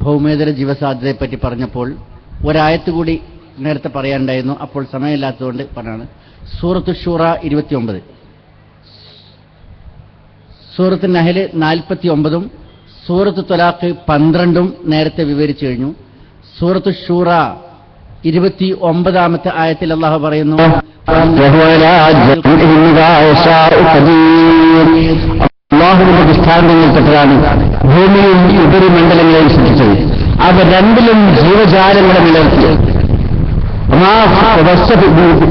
ഭൗമേതര ജീവസാധ്യതയെപ്പറ്റി പറഞ്ഞപ്പോൾ ഒരായത്ത് കൂടി നേരത്തെ പറയാനുണ്ടായിരുന്നു. അപ്പോൾ സമയമില്ലാത്തതുകൊണ്ട് പറഞ്ഞാണ്. സൂറത്തു ഷൂറ 29, സൂറത്ത് നഹൽ 49, സൂറത്ത് ത്വലാഖ് 12 നേരത്തെ വിവരിച്ചു കഴിഞ്ഞു. സൂറത്തു ഷൂറ 29 ആയത്തിൽ അല്ലാഹു പറയുന്നു, അല്ലാഹുവിന്റെ ദൃഷ്ടാന്തങ്ങളിൽപ്പെട്ടതാണ് ഭൂമിയും ഉപരിമണ്ഡലങ്ങളെയും സൃഷ്ടിച്ചത്. അവ രണ്ടിലും ജീവജാലങ്ങളെ നിലനിർത്തി.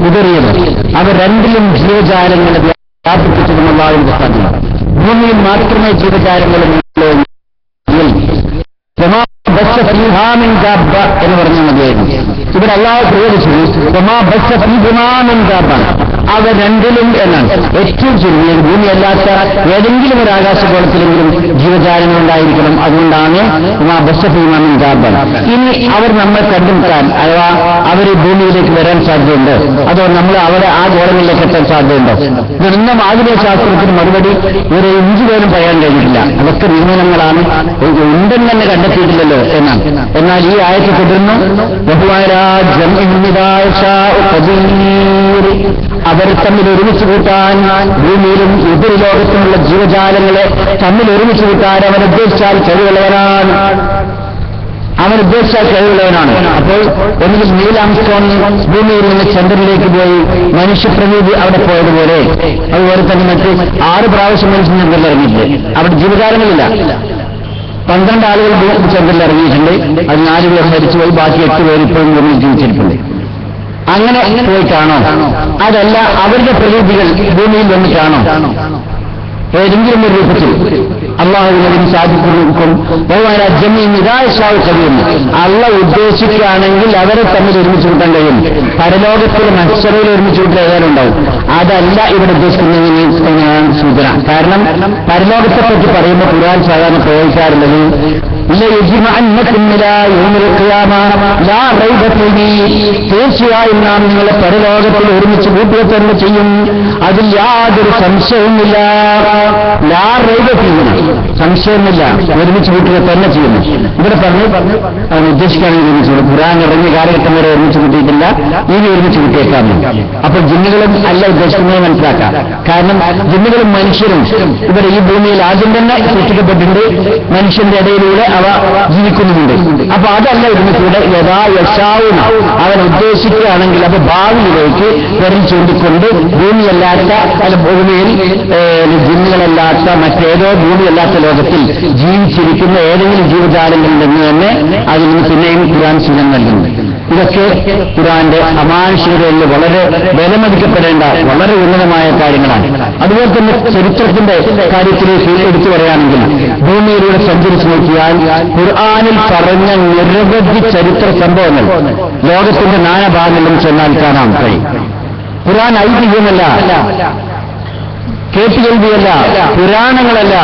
കുതിറിയത് അവ രണ്ടിലും ജീവജാലങ്ങളെ വ്യാപിപ്പിച്ചതും അല്ലാഹുവിന്റെ ദൃഷ്ടാന്തമാണ്. ഭൂമിയിൽ മാത്രമേ ജീവജാലങ്ങളും എന്ന് പറഞ്ഞാൽ മതിയായിരുന്നു. ഇവിടെ അല്ലാഹു പ്രയോഗിച്ചത് അവ രണ്ടിലും എന്നാണ്. ഏറ്റവും ചുരുങ്ങിയത് ഭൂമിയല്ലാത്ത ഏതെങ്കിലും ഒരു ആകാശഗോളത്തിലെങ്കിലും ജീവജാലങ്ങൾ ഉണ്ടായിരിക്കണം. അതുകൊണ്ടാണ് ഇനി അവർ നമ്മളെ കണ്ടുമുട്ടാൻ, അഥവാ അവർ ഭൂമിയിലേക്ക് വരാൻ സാധ്യതയുണ്ട്, അതോ നമ്മൾ അവരെ ആ ഗോളങ്ങളിലേക്ക് എത്താൻ സാധ്യതയുണ്ടോ? ഇതൊന്നും ആധുനിക ശാസ്ത്രത്തിന് മറുപടി ഒരു ഇഞ്ച് പോലും പറയാൻ കഴിഞ്ഞിട്ടില്ല. അതൊക്കെ നിഗമനങ്ങളാണ്, ഉണ്ടെന്ന് തന്നെ കണ്ടെത്തിയിട്ടില്ലല്ലോ എന്നാണ്. എന്നാൽ ഈ ആയത്ത് തുടർന്ന് അവർ തമ്മിൽ ഒരുമിച്ച് കൂട്ടാൻ, ഭൂമിയിലും ഉപരിലോകത്തുമുള്ള ജീവജാലങ്ങളെ തമ്മിൽ ഒരുമിച്ച് കൂട്ടാൻ അവൻ ഉദ്ദേശിച്ചാൽ കഴിവുള്ളവനാണ്. അപ്പോൾ ഒന്നുകിൽ നീൽ ആംസ്ട്രോങ് ഭൂമിയിൽ നിന്ന് ചന്ദ്രനിലേക്ക് പോയി മനുഷ്യപ്രതീതി അവിടെ പോയതുപോലെ, അതുപോലെ തന്നെ മറ്റ് 6 പ്രാവശ്യം മനുഷ്യൻ ചന്ദ്രനിൽ ഇറങ്ങിയിട്ടുണ്ട്. അവിടെ ജീവജാലങ്ങളില്ല. 12 ആളുകൾ ചന്ദ്രനിൽ ഇറങ്ങിയിട്ടുണ്ട്. അത് 4 പേർ മരിച്ചുപോയി, ബാക്കി 8 പേർ ഇപ്പോഴും ഭൂമിയിൽ ജീവിച്ചിരിപ്പുണ്ട്. അങ്ങനെ പോയിട്ടാണോ? അതല്ല, അവരുടെ പ്രകൃതികൾ ഭൂമിയിൽ വന്നിട്ടാണോ? ഏതെങ്കിലും ഒരു രൂപത്തിൽ അള്ളാഹുവിനതിന് സാധിക്കും. അള്ള ഉദ്ദേശിക്കുകയാണെങ്കിൽ അവരെ തമ്മിൽ ഒരുമിച്ച് കൂട്ടാൻ കഴിയും. പരലോകത്തിലെ മത്സരയിൽ ഒരുമിച്ച് കൂട്ടാൻ ഏതായാലുണ്ടാവും. അതല്ല ഇവിടെ ഉദ്ദേശിക്കുന്നതിന് സൂചന. കാരണം പരലോകത്തെ പറ്റി പറയുമ്പോൾ ഖുർആൻ സാധാരണ പ്രയോഗിക്കാറുള്ളത് തീർച്ചയായും നാം നിങ്ങളെ പരലോകത്തിൽ ഒരുമിച്ച് കൂട്ടുക തന്നെ ചെയ്യും, അതിൽ യാതൊരു സംശയവുമില്ല. സംശയമില്ല, ഒരുമിച്ച് കൂട്ടുക തന്നെ ചെയ്യുന്നു. ഇവിടെ പറഞ്ഞു ഉദ്ദേശിക്കുകയാണെങ്കിൽ ഒരുമിച്ച് കൂട്ടും. ഖുർആൻ ഇറങ്ങിയ കാലഘട്ടം വരെ ഒരുമിച്ച് കൂട്ടിയിട്ടില്ല, ഇനി ഒരുമിച്ച് കൂട്ടിയേക്കാമോ? അപ്പോൾ ജിന്നുകളും അല്ല ഉദ്ദേശിക്കുന്നത് മനസ്സിലാക്കാം. കാരണം ജിന്നുകളും മനുഷ്യരും ഇവിടെ ഈ ഭൂമിയിൽ ആദ്യം തന്നെ സൃഷ്ടിക്കപ്പെട്ടിട്ടുണ്ട്. മനുഷ്യന്റെ ഇടയിലൂടെ അവ ജീവിക്കുന്നുമുണ്ട്. അപ്പൊ അതല്ല ഒരുമിച്ചൂടെ യഥായശാവും അവൻ ഉദ്ദേശിക്കുകയാണെങ്കിൽ അത് ഭാവിയിലേക്ക് വിരൽ ചൂണ്ടിക്കൊണ്ട് ഭൂമിയല്ലാത്ത അല്ല ഭൂമിയിൽ ജിന്നുകളല്ലാത്ത മറ്റേതോ ഭൂമിയല്ലാത്ത ലോകത്തിൽ ജീവിച്ചിരിക്കുന്ന ഏതെങ്കിലും ജീവജാലങ്ങളിൽ നിന്ന് തന്നെ അതിൽ നിന്ന് പിന്നെയും ഖുർആൻ സൂചന നൽകുന്നു. ഇതൊക്കെ ഖുർആന്റെ അമാനുഷികതയിൽ വളരെ വിലമതിക്കപ്പെടേണ്ട വളരെ ഉന്നതമായ കാര്യങ്ങളാണ്. അതുപോലെ തന്നെ ചരിത്രത്തിന്റെ കാര്യത്തിലേക്ക് എടുത്തു പറയുകയാണെങ്കിൽ ഭൂമിയിലൂടെ സഞ്ചരിച്ചു നോക്കിയാൽ ഖുർആനിൽ പറഞ്ഞ നിരവധി ചരിത്ര സംഭവങ്ങൾ ലോകത്തിന്റെ നാനാഭാഗങ്ങളിലും ചെന്നാൽ കാണാൻ കഴിയും. ഖുർആൻ ഐതിഹ്യമല്ല, കേട്ടുകേൾവിയല്ല, പുരാണങ്ങളല്ല,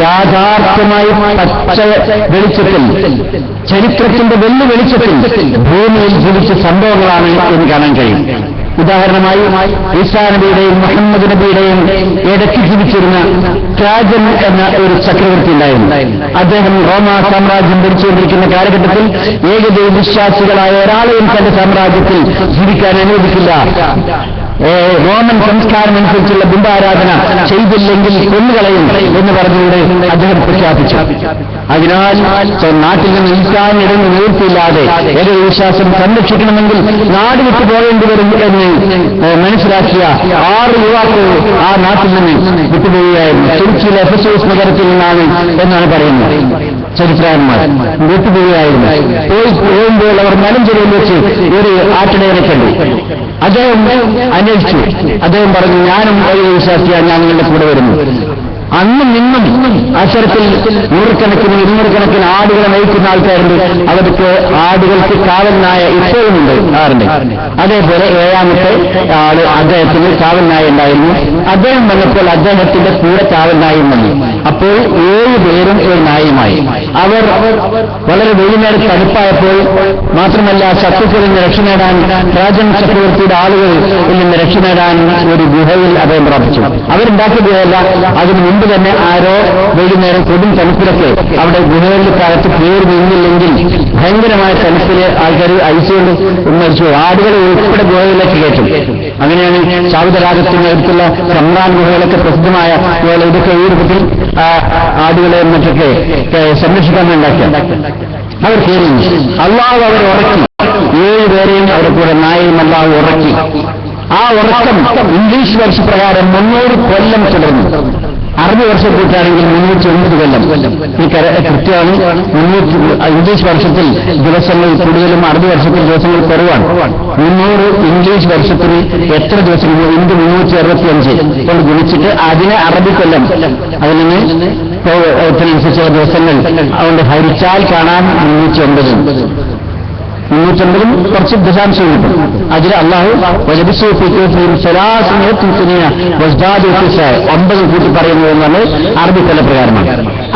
യാഥാർത്ഥമായി പച്ച വെളിച്ചത്തിൽ, ചരിത്രത്തിന്റെ വെളിച്ചത്തിൽ ഭൂമിയിൽ ജീവിച്ച സംഭവങ്ങളാണ് എന്ന് കാണാൻ കഴിയും. ഉദാഹരണമായി ഈസാ നബിയുടെയും മുഹമ്മദ് നബിയുടെയും ഇടയ്ക്ക് ജീവിച്ചിരുന്ന ട്രാജൻ എന്ന ഒരു ചക്രവർത്തി ഉണ്ടായിരുന്നു. അദ്ദേഹം റോമ സാമ്രാജ്യം ഭരിച്ചുകൊണ്ടിരിക്കുന്ന കാലഘട്ടത്തിൽ ഏകദൈവ വിശ്വാസികളായ ഒരാളെയും തന്റെ സാമ്രാജ്യത്തിൽ ജീവിക്കാൻ അനുവദിക്കില്ല. റോമൻ സംസ്കാരം അനുസരിച്ചുള്ള ബിംബാരാധന ചെയ്തില്ലെങ്കിൽ കൊന്നുകളയും എന്ന് പറഞ്ഞുകൊണ്ട് അദ്ദേഹം പ്രഖ്യാപിച്ചു. അതിനാൽ നാട്ടിൽ നിന്ന് നിൽക്കാനിടന്ന് നിവൃത്തിയില്ലാതെ ഏതൊരു വിശ്വാസം സംരക്ഷിക്കണമെങ്കിൽ നാട് വിട്ടു പോകേണ്ടി വരും എന്ന് മനസ്സിലാക്കിയ 6 യുവാക്കൾ ആ നാട്ടിൽ നിന്ന് വിട്ടുപോവുകയായിരുന്നു. തുർക്കിയിലെ എഫെസോസ് നഗരത്തിൽ നിന്നാണ് എന്നാണ് പറയുന്നത് ചരിത്രകാരന്മാർ. വിട്ടുപോവുകയായിരുന്നു. പോകുമ്പോൾ അവർ മലഞ്ചെരിയിൽ വെച്ച് ഒരു ആട്ടിടയനെ കണ്ടു. അദ്ദേഹം അന്വേഷിച്ചു. അദ്ദേഹം പറഞ്ഞു, ഞാനും ഒരു വിശ്വാസിയാണ്, ഞാൻ നിങ്ങളുടെ കൂടെ വരുന്നു. അന്നും ഇന്നും അക്ഷരത്തിൽ 100കണക്കിന് 200കണക്കിന് ആടുകളെ നയിക്കുന്ന ആൾക്കാരുണ്ട്. അവർക്ക് ആടുകൾക്ക് കാവൽനായ ഇപ്പോഴുമുണ്ട്, ആറുണ്ട്. അതേപോലെ 7ാമത്തെ ആള് അദ്ദേഹത്തിന് കാവൽനായ ഉണ്ടായിരുന്നു. അദ്ദേഹം വന്നപ്പോൾ അദ്ദേഹത്തിന്റെ കൂടെ കാവൽനായും വന്നു. അപ്പോൾ 7 പേരും ഒരു നായുമായി. അവർ വളരെ വൈകുന്നേരം തണുപ്പായപ്പോൾ മാത്രമല്ല ശത്രുക്കളിൽ നിന്ന് രക്ഷ നേടാൻ രാജൻ ചക്രവർത്തിയുടെ ആളുകളിൽ നിന്ന് രക്ഷ നേടാൻ ഒരു ഗുഹയിൽ അഭയം പ്രാപിച്ചു. അവരുണ്ടാക്കിയ ഗുഹയല്ല, അതിനു മുമ്പ് തന്നെ ആരോ വൈകുന്നേരം കൊടും തണുപ്പിലൊക്കെ അവിടെ ഗുഹകളിലേക്കകത്ത് പേര് നീങ്ങില്ലെങ്കിൽ ഭയങ്കരമായ തണുപ്പില് ആൾക്കാർ ഐസുകൊണ്ട് മരിച്ചു. ആടുകൾ ഉൾപ്പെടെ ഗുഹകളിലേക്ക് കയറ്റും. അങ്ങനെയാണ് സാവുദരാഗത്തിന് അടുത്തുള്ള സമ്രാൻ ഗുഹകളൊക്കെ പ്രസിദ്ധമായ ഗുഹകൾ. ഇതൊക്കെ ഈ രൂപത്തിൽ ആടുകളെ മറ്റൊക്കെ സംരക്ഷിക്കാൻ ഉണ്ടാക്കിയ അവർ കയറി. അള്ളാഹു അവരെ ഉറക്കി. 7 പേരെയും അവരെ കൂടെ നായയും അള്ളാഹു ഉറക്കി. ആ ഉറക്കം ഇംഗ്ലീഷ് വർഷപ്രകാരം 300 കൊല്ലം തുടർന്നു. 60 വർഷം കൂട്ടാണെങ്കിൽ 309 കൊല്ലം. ഈ കൃത്യമാണ്. ഇംഗ്ലീഷ് വർഷത്തിൽ ദിവസങ്ങൾ കൂടുതലും 60 വർഷത്തിൽ ദിവസങ്ങൾ കുറവാണ്. 300 ഇംഗ്ലീഷ് വർഷത്തിൽ എത്ര ദിവസങ്ങൾ? ഇന്ത്യ 365 കൊണ്ട് ഗുണിച്ചിട്ട് അതിനെ 60 കൊല്ലം, അതിൽ നിന്ന് ഇതിനനുസരിച്ചുള്ള ദിവസങ്ങൾ അതുകൊണ്ട് ഹരിച്ചാൽ കാണാൻ 309 കുറച്ച് ദശാംശം കിട്ടും. അതിൽ അള്ളാഹു 9 കൂട്ടി പറയുന്നത് എന്നാണ് അറബി കൊല്ലപ്രകാരമാണ്.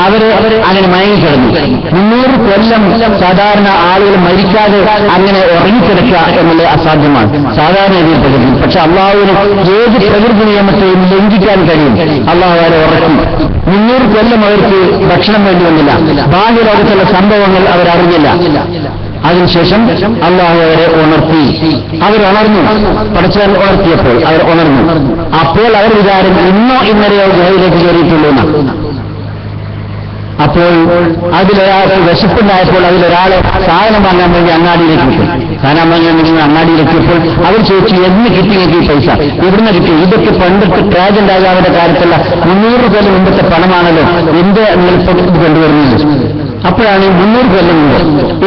അവര് അങ്ങനെ മയങ്ങിക്കിടന്നു. 300 കൊല്ലം സാധാരണ ആളുകൾ മരിക്കാതെ അങ്ങനെ ഉറങ്ങിക്കിടക്കുക എന്നുള്ളത് അസാധ്യമാണ് സാധാരണ രീതിയിൽ പ്രകൃതി. പക്ഷെ അള്ളാഹുവിന് ഏത് പ്രകൃതി നിയമത്തെയും ലംഘിക്കാൻ കഴിയും. അള്ളാഹു അവരെ ഉറക്കി. 300 കൊല്ലം അവർക്ക് ഭക്ഷണം വേണ്ടി വന്നില്ല. ബാഹ്യലോകത്തുള്ള സംഭവങ്ങൾ അവരറിഞ്ഞില്ല. അതിനുശേഷം അള്ളാഹു അവരെ ഉണർത്തി. അവരുണർന്നു. പടച്ചവൻ ഉണർത്തിയപ്പോൾ അവർ ഉണർന്നു. അപ്പോൾ അവർ വിചാരം ഇന്നോ ഇന്നലെയോ ഗുഹയിലേക്ക് കയറിയിട്ടുള്ളൂ എന്നാണ്. അപ്പോൾ അതിലൊരാൾക്ക് വിശപ്പുണ്ടായപ്പോൾ അതിലൊരാളെ സാധനം വാങ്ങാൻ വേണ്ടി അങ്ങാടിയിലേക്ക് കിട്ടും. സാധനം വാങ്ങാൻ വേണ്ടി അങ്ങാടിയിലെത്തിയപ്പോൾ അവർ ചോദിച്ചു, എന്ന് കിട്ടി എനിക്ക് പൈസ? ഇവിടുന്ന് കിട്ടി. ഇതൊക്കെ പണ്ടത്തെ ട്രാജൻ രാജാവിന്റെ കാര്യത്തുള്ള 300 കൊല്ലം മുമ്പത്തെ പണമാണല്ലോ, എന്ത് നിങ്ങളിപ്പോൾ ഇത് കൊണ്ടുവരുന്നത്? അപ്പോഴാണ് 300 കൊല്ലം മുമ്പ്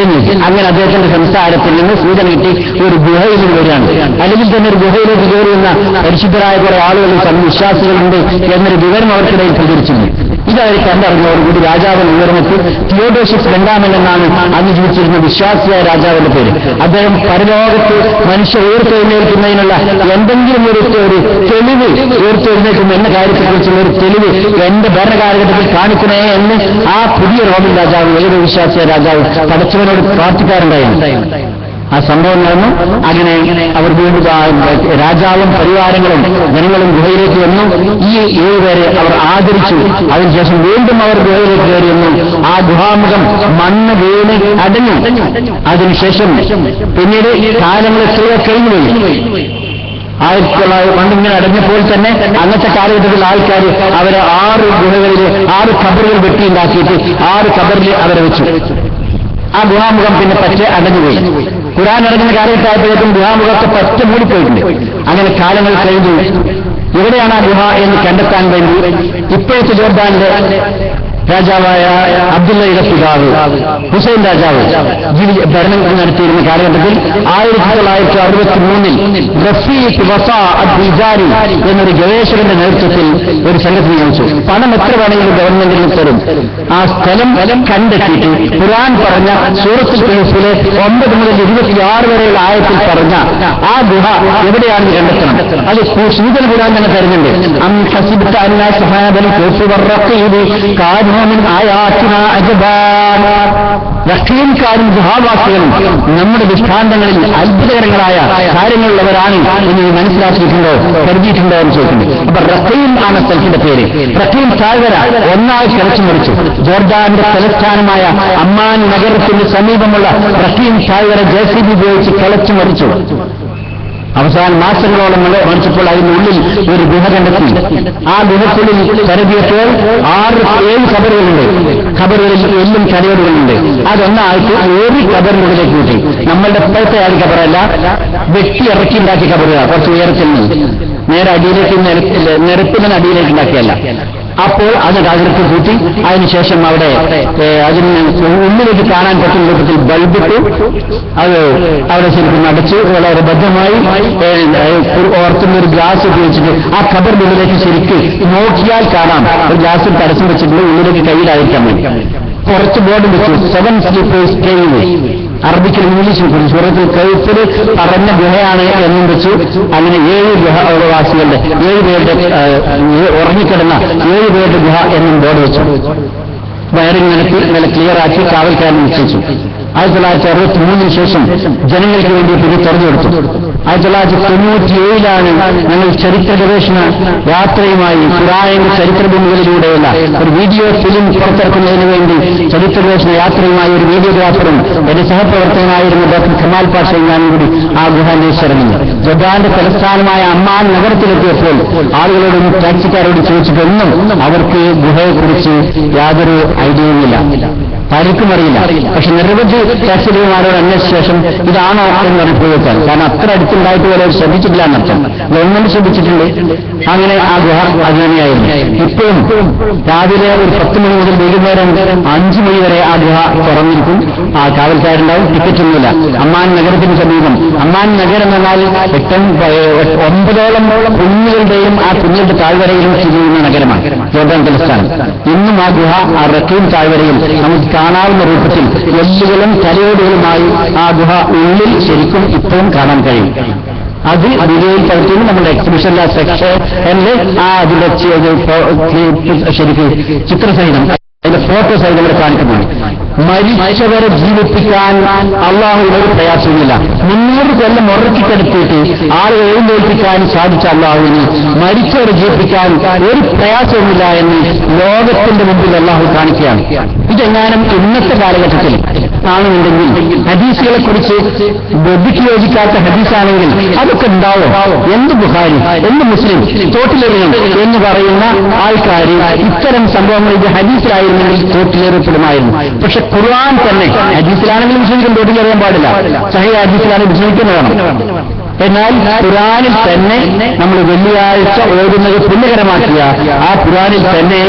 എന്ന് അങ്ങനെ അദ്ദേഹത്തിന്റെ സംസാരത്തിൽ നിന്ന് സൂചന കിട്ടി ഒരു ഗുഹയിൽ വരികയാണ്. അല്ലെങ്കിൽ തന്നെ ഒരു ഗുഹയിലേക്ക് കയറിയുന്ന പരിശുദ്ധരായ കുറെ ആളുകൾ വിശ്വാസികളുണ്ട് എന്നൊരു വിവരം അവർക്കിടയിൽ പ്രചരിച്ചിരുന്നു. ഇതവർ കണ്ടറിഞ്ഞതോടുകൂടി രാജാവിന് ഉയർന്നിട്ട് തിയോഡോഷ്യസ് രണ്ടാമൻ എന്നാണ് അന്ന് ജീവിച്ചിരുന്ന വിശ്വാസിയായ രാജാവിന്റെ പേര്. അദ്ദേഹം പരലോകത്ത് മനുഷ്യ ഉയർത്തെഴുന്നേൽക്കുന്നതിനുള്ള എന്തെങ്കിലും ഒരു തെളിവ്, ഉയർത്തെഴുന്നേൽക്കുന്ന എന്ന കാര്യത്തെക്കുറിച്ചുള്ള ഒരു തെളിവ് എന്റെ ഭരണകാലഘട്ടത്തിൽ കാണിക്കണേ എന്ന് ആ പുതിയ റോമൻ രാജാവ്, ഏത് വിശ്വാസിയ രാജാവ് പടച്ചവനോട് പ്രാർത്ഥിക്കാറുണ്ടായിരുന്നു. ആ സംഭവം നടന്നു. അങ്ങനെ അവർ വീണ്ടും രാജാവും പരിവാരങ്ങളും ജനങ്ങളും ഗുഹയിലേക്ക് വന്നു. ഈ 7 പേരെ അവർ ആദരിച്ചു. അതിനുശേഷം വീണ്ടും അവർ ഗുഹയിലേക്ക് കയറിയെന്നു. ആ ഗുഹാമുഖം മണ്ണ് വീണ് അടഞ്ഞു. അതിനുശേഷം പിന്നീട് കാലങ്ങൾ എത്രയോ കഴിഞ്ഞുപോയി. 1900 പണ്ടിങ്ങനെ അടഞ്ഞപ്പോൾ തന്നെ അന്നത്തെ കാലഘട്ടത്തിൽ ആൾക്കാർ അവരെ 6 ഗുഹകളിൽ 6 ഖബറുകൾ വെട്ടിയുണ്ടാക്കിയിട്ട് 6 ഖബറിൽ അവരെ വെച്ചു. ആ ഗുഹാമുഖം പിന്നെ പറ്റ അടഞ്ഞുപോയി. ഖുർആൻ ഇറങ്ങുന്ന കാലഘട്ടമായപ്പോഴേക്കും ഗുഹാമുഖത്തെ പറ്റ മൂടിപ്പോയിട്ടുണ്ട്. അങ്ങനെ കാലങ്ങൾ കഴിഞ്ഞു. എവിടെയാണ് ആ ഗുഹ എന്ന് കണ്ടെത്താൻ വേണ്ടി ഇപ്പോഴത്തെ ജോർദാനിലെ രാജാവായ അബ്ദുള്ളയുടെ പിതാവ് ഹുസൈൻ രാജാവ് ഭരണം നടത്തിയിരുന്ന കാലഘട്ടത്തിൽ 1963 റഫീഖ് വസാ അദ്ദിജാരി എന്നൊരു ഗവേഷകന്റെ നേതൃത്വത്തിൽ ഒരു സംഘത്തിന് നിയമിച്ചു. പണം എത്ര വേണമെങ്കിലും ഗവൺമെന്റിന് തരും. ആ സ്ഥലം കണ്ടെത്തിയിട്ട് ഖുർആൻ പറഞ്ഞ സൂറത്തുൽ കഹ്ഫിലെ 9 മുതൽ 26 വരെയുള്ള ആയത്തിൽ പറഞ്ഞ ആ ഗുഹ എവിടെയാണെന്ന് കണ്ടെത്തണം. അത് സൂചന ഖുർആൻ തന്നെ തരുന്നുണ്ട്. അം ഹസിബ്ത അന്ന സഹാബൽ കഹ്ഫി വറഖീബ് കാനൂ മിൻ ആയാതിനാ അജബാൻ. റഖീംകാരും ഗുഹാവാസികളും നമ്മുടെ ദൃഷ്ടാന്തങ്ങളിൽ അത്ഭുതകരങ്ങളായ കാര്യങ്ങളുള്ളവരാണ് എന്ന് മനസ്സിലാക്കിയിട്ടുണ്ടോ, കരുതിയിട്ടുണ്ടോ എന്ന് ചോദിക്കുന്നു. അപ്പൊ റഖീം ആണ് സ്ഥലത്തിന്റെ പേര്. റഖീം താഴ്വര ഒന്നായി കിളച്ചു മറിച്ചു. ജോർദാന്റെ തലസ്ഥാനമായ അമ്മാൻ നഗരത്തിന് സമീപമുള്ള റഖീം താഴ്വര JCB ഉപയോഗിച്ച് കിളച്ചു മറിച്ചു. അവസാന മാസങ്ങളോളം മറിച്ചപ്പോൾ അതിനുള്ളിൽ ഒരു ഗുഹ കണ്ടെത്തി. ആ ഗുഹക്കുള്ളിൽ കരുതിയപ്പോൾ 6-7 ഖബറുകളുണ്ട്. ഖബറുകളിൽ എല്ലും കരയോടുകളുണ്ട്. അതൊന്നായിട്ട് ഒരു ഖബറിനുള്ളിലേക്ക് കൂട്ടി. നമ്മളുടെ ഇപ്പോഴത്തെ ആദ്യ ഖബറല്ല, വെട്ടി ഇറക്കി ഉണ്ടാക്കിയ ഖബറുകൾ. കുറച്ച് ഉയരത്തിൽ നിന്ന് നേരെ അടിയിലേക്ക് നിരപ്പിൽ നിന്ന് അടിയിലേക്ക് ഉണ്ടാക്കിയല്ല. അപ്പോൾ അത് അതിലേക്ക് കൂട്ടി അതിനുശേഷം അവിടെ അതിന് ഉള്ളിലേക്ക് കാണാൻ പറ്റുന്ന രൂപത്തിൽ ബൾബിട്ട് അത് അവിടെ ശരിക്കും അടച്ച് വളരെ ബദ്ധമായി ഓർത്തുന്ന ഒരു ഗ്ലാസ് ഉപയോഗിച്ചിട്ട് ആ ഖബറിന്റെ ഉള്ളിലേക്ക് ശരിക്ക് നോക്കിയാൽ കാണാം. ഒരു ഗ്ലാസിൽ തടസ്സം വെച്ചിട്ടുണ്ട്, ഉള്ളിലേക്ക് കയ്യിലായിരിക്കാൻ വേണ്ടി കുറച്ച് ബോർഡ് വെച്ചു. 7 സ്ലീപ്പേഴ്സ് കേവ്, അറബിക്കൽ ഇംഗ്ലീഷിൽ സൂറത്തുൽ കഹ്ഫിൽ പറഞ്ഞ ഗുഹയാണ് എന്നും വെച്ചു. അങ്ങനെ 7 ഗുഹവാസികളുടെ 7 പേരുടെ ഉറങ്ങിക്കിടന്ന 7 പേരുടെ ഗുഹ എന്നും ബോർഡ് വെച്ചു. വയറിംഗ് നില ക്ലിയറാക്കി കാവൽക്കാരൻ നിശ്ചയിച്ചു. 1963 ശേഷം ജനങ്ങൾക്ക് വേണ്ടി ഇത് തുറന്നു കൊടുത്തു. 1997 ഞങ്ങൾ ചരിത്ര ഗവേഷണ യാത്രയുമായി ഖുർആനിന്റെ ചരിത്രഭൂമികളിലൂടെയുള്ള ഒരു വീഡിയോ ഫിലിം പുറത്തിറക്കുന്നതിന് വേണ്ടി ചരിത്ര ഗവേഷണ യാത്രയുമായി ഒരു വീഡിയോഗ്രാഫറും എന്റെ സഹപ്രവർത്തകനായിരുന്ന ഡോക്ടർ കമാൽ പാഷയും ഞാനും കൂടി ആ ഗുഹാന്വേഷിച്ചിറങ്ങി. ജോർദാന്റെ തലസ്ഥാനമായ അമ്മാൻ നഗരത്തിലെത്തിയപ്പോൾ ആളുകളോടും ടാക്സിക്കാരോട് ചോദിച്ചിട്ടൊന്നും അവർക്ക് ഗുഹയെക്കുറിച്ച് യാതൊരു ഐഡിയയുമില്ല, പലർക്കും അറിയില്ല. പക്ഷെ നിരവധി ടാക്സിമാരോട് അന്വേഷിച്ച ശേഷം ഇതാണോ എന്ന് അനുഭവിച്ചാൽ, കാരണം അത്ര അടുത്തുണ്ടായിട്ട് പോലെ ശ്രദ്ധിച്ചിട്ടില്ല എന്നർത്ഥം. ഗവൺമെന്റ് ശ്രദ്ധിച്ചിട്ടുണ്ട്. അങ്ങനെ ആ ഗുഹ അതുതന്നെയായിരുന്നു. ഇപ്പോഴും രാവിലെ ഒരു 10 മണി മുതൽ വൈകുന്നേരം 5 മണി വരെ ആ ഗുഹ തുറന്നിരിക്കും. ആ കാവൽക്കാരുണ്ടാവും. ടിക്കറ്റൊന്നുമില്ല. അമ്മാൻ നഗരത്തിന് സമീപം. അമ്മാൻ നഗരം എന്നാൽ 9ഓളം കുഞ്ഞുകളുടെയും ആ കുഞ്ഞുങ്ങളുടെ താഴ്വരയിലും സ്ഥിതി ചെയ്യുന്ന നഗരമാണ് ജോർദാൻ തലസ്ഥാനം. ഇന്നും ആ ഗുഹ ആ റക്കീം താഴ്വരയിൽ നമുക്ക് കാണാവുന്ന രൂപത്തിൽ എല്ലുകളും തലയോടുകളുമായി ആ ഗുഹ ഉള്ളിൽ ശരിക്കും ഇപ്പോഴും കാണാൻ കഴിയും. അത് വീഡിയോയിൽ പകർത്തുന്നു. നമ്മുടെ എക്സിബിഷനിലെ സെക്ഷനിൽ ആ അതിന്റെ ശരിക്കും ചിത്രസഹിതം അതിന്റെ ഫോട്ടോ സഹിതം ഇവിടെ കാണിക്കുന്നുണ്ട്. മരിച്ചവരെ ജീവിപ്പിക്കാൻ അള്ളാഹുവിന് ഒരു പ്രയാസവുമില്ല. 300 കൊല്ലം ഉറക്കിക്കെടുത്തിട്ട് ആളുകൾ എഴുന്നേൽപ്പിക്കാൻ സാധിച്ച അള്ളാഹുവിന് മരിച്ചവരെ ജീവിപ്പിക്കാൻ ഒരു പ്രയാസവുമില്ല എന്ന് ലോകത്തിന്റെ മുമ്പിൽ അള്ളാഹു കാണിക്കുകയാണ്. ഇതെങ്ങാനും ഇന്നത്തെ കാലഘട്ടത്തിൽ ആണെന്നുണ്ടെങ്കിൽ ഹദീസുകളെ കുറിച്ച് ബുദ്ധിക്ക് യോജിക്കാത്ത ഹദീസാണെങ്കിൽ അതൊക്കെ ഉണ്ടാവും. എന്ത് ബുഖാരി, എന്ത് മുസ്ലിം, തോട്ടിലെറിയണം എന്ന് പറയുന്ന ആൾക്കാർ ഇത്തരം സംഭവങ്ങൾ ഇത് ഹദീസിലായിരുന്നെങ്കിൽ തോട്ടിലേറിപ്പെടുമായിരുന്നു. പക്ഷെ ഖുർആൻ തന്നെ ഹദീസിലാണെങ്കിലും വിശ്വസിക്കാൻ തോട്ടിലെറിയാൻ പാടില്ല. സഹീഹ് ഹദീസിലാണെങ്കിൽ വിശ്വസിക്കുന്നത് വേണം. എന്നാൽ ഖുർആനിൽ തന്നെ നമ്മൾ വെള്ളിയാഴ്ച ഓടുന്നത് പുണ്യകരമാക്കിയ ആ ഖുർആനിൽ തന്നെ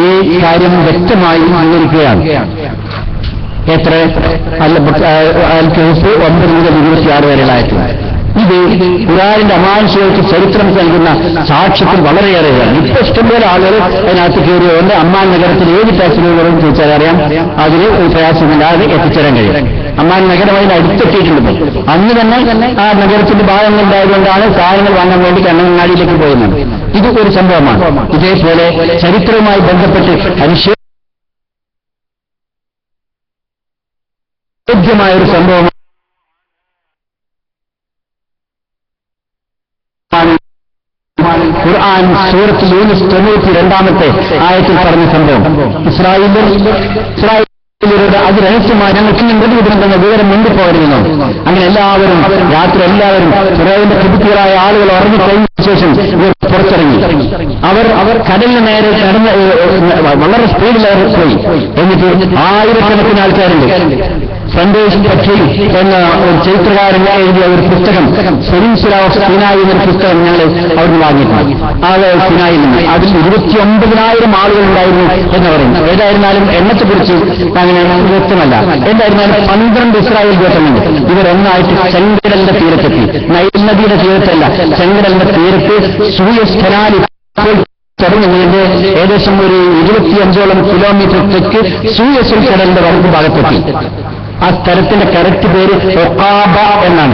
ഈ കാര്യം വ്യക്തമായി വിവരിക്കുകയാണ്. എത്ര അൽ-കഹ്ഫ് 9 മുതൽ 26 വരെയുള്ള ആയത്തുകൾ. ഇത് ഖുർആനിന്റെ അമാനുഷികൾക്ക് ചരിത്രം നൽകുന്ന സാക്ഷ്യത്തിൽ വളരെയേറെയാണ്. ഇപ്പൊ ഇഷ്ടംപോലെ ആളുകൾ അതിനകത്ത് കയറിയതുകൊണ്ട് അമ്മാൻ നഗരത്തിൽ ഏത് ടാക്സികളും ചോദിച്ചാൽ അറിയാം, അതിന് ഒരു പ്രയാസമില്ലാതെ എത്തിച്ചേരാൻ കഴിയും. അമ്മാൻ നഗരം അതിന് അടുത്തെത്തിയിട്ടുണ്ട്. അന്ന് തന്നെ ആ നഗരത്തിന്റെ ഭാഗങ്ങൾ ഉണ്ടായതുകൊണ്ടാണ് സാധനങ്ങൾ വാങ്ങാൻ വേണ്ടി കണ്ണങ്ങാടിയിലേക്ക് പോകുന്നത്. ഇത് ഒരു സംഭവമാണ്. ഇതേപോലെ ചരിത്രവുമായി ബന്ധപ്പെട്ട് അനുഷ്ഠേയമായ ഒരു സംഭവമാണ് ഖുർആൻ സൂറത്ത് യൂനുസ് 92-ാമത്തെ ആയത്തിൽ പറഞ്ഞ സംഭവം. ഇസ്രായേലിയരുടെ അത് രഹസ്യമായി ഞങ്ങൾക്ക് മൃഗവിധമെന്ന വിവരം മുൻപ് പോകരുതെന്നോ. അങ്ങനെ എല്ലാവരും രാത്രി എല്ലാവരും ഫിറഔന്റെ കുട്ടികളായ ആളുകൾ ഉറങ്ങിക്കഴിഞ്ഞ ശേഷം ഇവർ പുറത്തിറങ്ങി. അവർ കടലിന് നേരെ നടന്ന് വളരെ സ്പീഡിലേറെ പോയി. എന്നിട്ട് ആയിരക്കണക്കിന് ആൾക്കാരുണ്ട്. സന്ദേശ് പട്ടേൽ എന്ന ഒരു ചരിത്രകാരൻ എഴുതിയ ഒരു പുസ്തകം പെനിൻസുല ഓഫ് സിനായി എന്നൊരു പുസ്തകം ഞങ്ങൾ അവിടുന്ന് വാങ്ങിയിട്ടുണ്ട്. അത് സിനായിൽ നിന്ന്. അതിൽ 29,000 ആളുകൾ ഉണ്ടായിരുന്നു എന്ന് പറയുന്നു. ഏതായിരുന്നാലും എണ്ണത്തെക്കുറിച്ച് അങ്ങനെ വ്യക്തമല്ല. എന്തായിരുന്നാലും 12 ഇസ്രായേൽ ഗോത്രമുണ്ട്. ഇവരൊന്നായിട്ട് ചെങ്കടലിന്റെ തീരത്തെത്തി. നൈൽ നദിയുടെ തീരത്തല്ല, ചെങ്കടലിന്റെ തീരത്ത് സൂയസ് കനാലിൽ തുടങ്ങുന്നതിന്റെ ഏകദേശം ഒരു 25ഓളം കിലോമീറ്റർ തെക്ക് സൂയസ് കടലിന്റെ വടക്ക് ഭാഗത്തെത്തി. ആ സ്ഥലത്തിന്റെ കറക്റ്റ് പേര് ഒക്കാബ എന്നാണ്.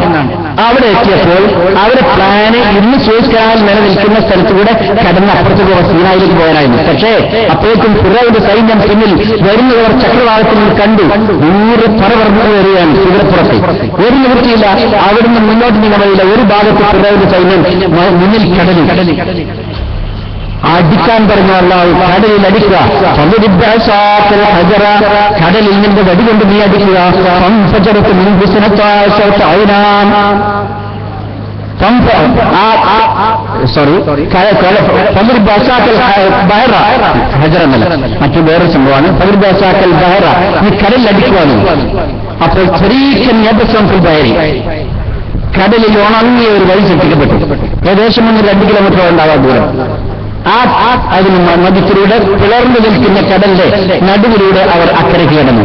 അവിടെ എത്തിയപ്പോൾ അവരുടെ പ്ലാന് ഇന്ന് സൂയസ് കനാൽ നിലനിൽക്കുന്ന സ്ഥലത്തുകൂടെ കടന്ന് അപ്പുറത്തേക്ക് സീനായിലേക്ക് പോകാനായിരുന്നു. പക്ഷേ അപ്പോഴേക്കും ഫിറഔന്റെ സൈന്യം പിന്നിൽ വരുന്നവർ ചക്രവാളത്തിൽ നിന്ന് കണ്ടു 100 പറവർന്നു വരികയാണ് കുതിരപ്പുറത്ത്. ഒരു നിവൃത്തിയില്ല. അവിടുന്ന് മുന്നോട്ട് നീങ്ങാൻ വഴിയില്ല. ഒരു ഭാഗത്ത് ഫിറഔന്റെ സൈന്യം, മുന്നിൽ കടലിൽ അടിക്കാൻ പറഞ്ഞു അല്ലാഹു. കടലിൽ അടിക്കുക. കടലിൽ നിന്റെ വടി കൊണ്ട് നീ അടിക്കുക. ഹജറന്നല്ല, മറ്റു വേറെ സംഭവമാണ്. ഫജർബാസാക്കൽ ബഹറ, നീ കടലിൽ അടിക്കുവാണ്. അപ്പോൾ കടലിൽ ഉണങ്ങിയ ഒരു വഴി സൃഷ്ടിക്കപ്പെട്ടു. ഏകദേശം 2 കിലോമീറ്റർ ഉണ്ടാകാൻ ദൂരം. അതിന് നദിക്കിലൂടെ പിളർന്നു നിൽക്കുന്ന കടലിന്റെ നടുവിലൂടെ അവർ അക്കരയ്ക്ക് കിടന്നു.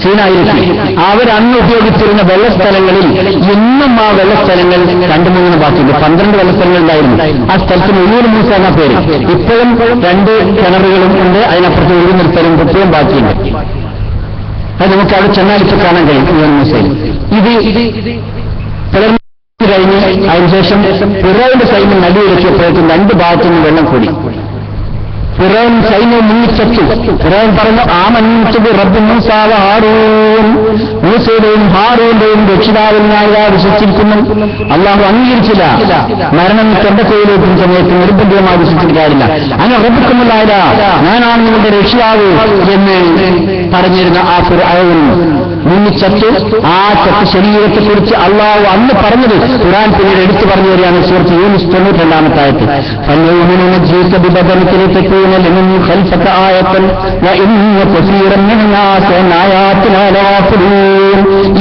സീനായിലെത്തി. അവരന്ന് ഉപയോഗിച്ചിരുന്ന വെള്ളസ്ഥലങ്ങളിൽ ഇന്നും ആ വെള്ളസ്ഥലങ്ങൾ 2-3 ബാക്കിയുണ്ട്. 12 വെള്ളസ്ഥലങ്ങൾ ഉണ്ടായിരുന്നു. ആ സ്ഥലത്തിന് ഉയ്യൂർ മൂസ എന്ന പേര്. ഇപ്പോഴും 2 കിണറുകളും ഉണ്ട്. അതിനപ്പുറത്ത് ഉയരുന്നൊരു സ്ഥലം ഇപ്പോഴും ബാക്കിയുണ്ട്. അത് നമുക്ക് അവിടെ ചെന്നാൽ ഇപ്പോൾ കാണാൻ കഴിയും. ഉയ്യൂർ മൂസയിൽ ഇത് പിളർന്നു കഴിഞ്ഞ് അതിനുശേഷം ഫിറഔന്റെ സൈന്യം നടുവിലെത്തിയപ്പോഴേക്കും 2 ഭാഗത്തുനിന്ന് വെള്ളം കൂടി. ഫിറൗൻ സൈന്യം മുങ്ങിച്ചെത്തു. ഫിറൗൻ പറഞ്ഞു ആമൻതു ബിറബ്ബി മൂസാ വ ഹാറൂൻ, മൂസയുടെയും ഹാറൂന്റെയും രക്ഷിതാവിൽ ഞാൻ വിശ്വസിച്ചിരിക്കുന്നു. അള്ളാഹു അംഗീകരിച്ചില്ല. മരണം തൊണ്ടക്കോയിലേക്കും സമയത്ത് നിർബന്ധിതമായി വിശ്വസിച്ചിട്ട് കാര്യമില്ല. അങ്ങനെ റബ്ബുക്കുമുല്ലാഹില, ഞാനാണ് നിങ്ങളുടെ രക്ഷിതാവ് എന്ന് പറഞ്ഞിരുന്ന ആ ഫിറഔൻ മുങ്ങിച്ചത്തു. ആ ചത്ത ശരീരത്തെക്കുറിച്ച് അള്ളാഹു അന്ന് പറഞ്ഞത് ഖുർആൻ പിന്നീട് എടുത്തു പറഞ്ഞു വരികയാണ്. സൂറത്ത് യൂനുസ് 92-ാമത്തെ ആയത്ത്.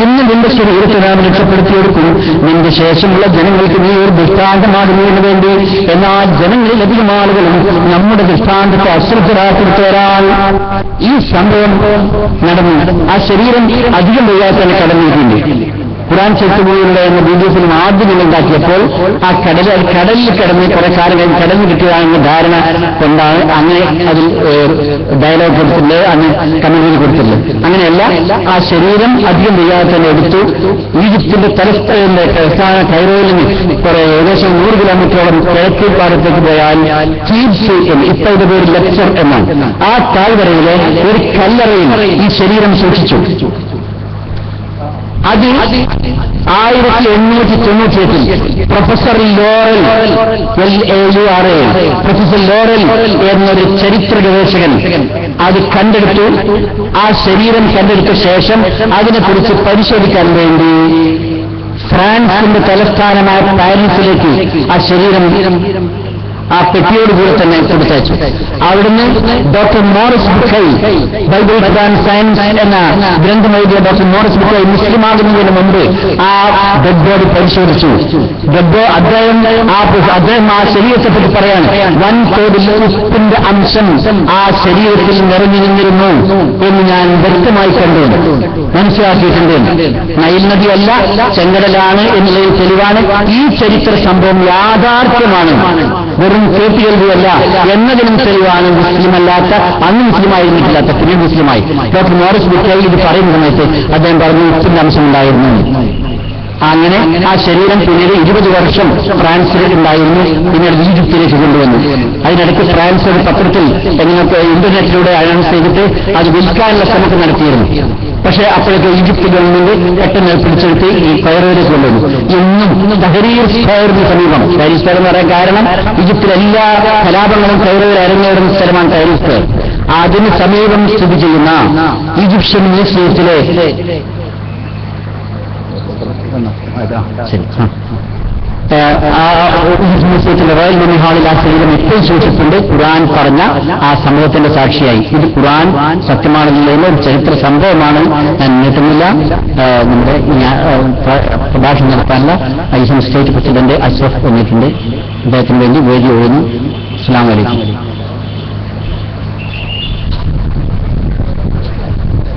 ഇന്ന് നിന്റെ ശരീരത്തെ നാം രക്ഷപ്പെടുത്തിയെടുക്കും, നിന്റെ ശേഷമുള്ള ജനങ്ങൾക്ക് നീ ഒരു ദൃഷ്ടാന്തമാകുന്നതിന് വേണ്ടി. എന്നാൽ ജനങ്ങളിൽ അധികം ആളുകളും നമ്മുടെ ദൃഷ്ടാന്തത്തെ അശ്രദ്ധരാക്കപ്പെടുത്തി വരാൻ ഈ സംഭവം നടന്നു. ആ ശരീരം അധികം വയ്യാതെ തന്നെ കടന്നിട്ടുണ്ട്. ഖുർആൻ ചെത്തുപോലുള്ള എന്ന വീഡിയോസിലും ആദ്യം ഉണ്ടാക്കിയപ്പോൾ ആ കടലിൽ കിടന്ന് കുറെ കാലം കഴിഞ്ഞ് കടലിൽ കിട്ടുകയാണെന്ന ധാരണ കൊണ്ടാണ് അങ്ങനെ അതിൽ ഡയലോഗ് കൊടുത്തില്ല, അന്ന് കമന്റിൽ കൊടുത്തില്ല. അങ്ങനെയല്ല, ആ ശരീരം അധികം വയ്യാതെ തന്നെ എടുത്തു. ഈജിപ്തിന്റെ തലസ്ഥാന കൈറോയിൽ നിന്ന് കുറെ ഏകദേശം 100 കിലോമീറ്ററോളം കിഴക്ക് ഭാഗത്തേക്ക് പോയാൽ ചീബ്സ് എന്ന്, ഇപ്പൊ ഇത് പേര് ലെക്ചർ എന്നാണ്, ആ താഴ്വരയിലെ ഒരു കല്ലറയിൽ ഈ ശരീരം സൂക്ഷിച്ചു. അത് 1898 പ്രൊഫസർ ലോറൽ എന്നൊരു ചരിത്ര ഗവേഷകൻ അത് കണ്ടെടുത്തു. ആ ശരീരം കണ്ടെടുത്ത ശേഷം അതിനെക്കുറിച്ച് പരിശോധിക്കാൻ വേണ്ടി ഫ്രാൻസിന്റെ തലസ്ഥാനമായ പാരീസിലേക്ക് ആ ശരീരം ആ പെട്ടിയോടുകൂടെ തന്നെ കൊടുത്തയച്ചു. അവിടുന്ന് doctor Maurice Bucaille, Bible and science എന്ന ഗ്രന്ഥം എഴുതിയ ഡോക്ടർ മോറിസ് ബുക്കൈ മുസ്ലിം ആകുന്നതിന് മുമ്പ് ആ ഡെഡ് ബോഡി പരിശോധിച്ചു. അദ്ദേഹം ആ ശരീരത്തെപ്പറ്റി പറയാണ്, വൻതോതിൽ ഉപ്പിന്റെ അംശം ആ ശരീരത്തിൽ നിറഞ്ഞു നിന്നിരുന്നു എന്ന് ഞാൻ വ്യക്തമായി കണ്ടു, മനസ്സിലാക്കിയിട്ടുണ്ട്. നൈൽ നദിയല്ല, ചെങ്കടലാണ് എന്നുള്ളതിൽ തെളിവാണ്. ഈ ചരിത്ര സംഭവം യാഥാർത്ഥ്യമാണ്, വെറും കേട്ടുകേൾവിയല്ല എന്നതിനും തെളിവാണ്. മുസ്ലിമല്ലാത്ത, അന്ന് മുസ്ലിമായിരുന്നിട്ടില്ലാത്ത, പിന്നെ മുസ്ലിമായി ഡോക്ടർ മോറിസ് ബുക്കൈ ഇത് പറയുന്ന സമയത്ത് അദ്ദേഹം പറഞ്ഞു ഉപ്പിന്റെ അംശം ഉണ്ടായിരുന്നു. അങ്ങനെ ആ ശരീരം പിന്നീട് 20 വർഷം ഫ്രാൻസിൽ ഉണ്ടായിരുന്നു. പിന്നീട് ഈജിപ്തിലേക്ക് കൊണ്ടുവന്നു. അതിനിടയ്ക്ക് ഫ്രാൻസ് ഒരു പത്രത്തിൽ നിങ്ങൾക്ക് ഇന്റർനെറ്റിലൂടെ അനൗൺസ് ചെയ്തിട്ട് അത് വിൽക്കാനുള്ള ശ്രമം നടത്തിയിരുന്നു. പക്ഷേ അപ്പോഴേക്ക് ഈജിപ്ത് ഗവൺമെന്റ് പെട്ടെന്ന് പിടിച്ചെടുത്ത് ഈ കൈറോയിലേക്ക് കൊണ്ടുവന്നു. ഇന്നും തഹരീർ സ്ക്വയറിന് സമീപം, തഹരീർ സ്ക്വയർ എന്ന് പറയാൻ കാരണം ഈജിപ്തിലെ എല്ലാ കലാപങ്ങളും കൈറോയിൽ അരങ്ങേറുന്ന സ്ഥലമാണ് തഹരീർ സ്ക്വയർ. അതിന് സമീപം സ്ഥിതി ചെയ്യുന്ന ഈജിപ്ഷ്യൻ മ്യൂസിയത്തിലെ മ്യൂസിയത്തിലെ റോയൽ മമ്മി ഹാളിൽ ആ ശരീരം ഇപ്പോൾ സൂക്ഷിച്ചിട്ടുണ്ട്. ഖുർആൻ പറഞ്ഞ ആ സംഭവത്തിന്റെ സാക്ഷിയായി. ഇത് ഖുർആൻ സത്യമാണെന്നുള്ളതിന് ഒരു ചരിത്ര സംഭവമാണ്. ഞാൻ നീട്ടുന്നില്ല. നമ്മുടെ പ്രഭാഷണം നടത്താനുള്ള ഐസം സ്റ്റേറ്റ് പ്രസിഡന്റ് അഷ്റഫ് വന്നിട്ടുണ്ട്. അദ്ദേഹത്തിന് വേണ്ടി വേദി ഒഴുകുന്നു. അസ്സലാമു അലൈക്കും.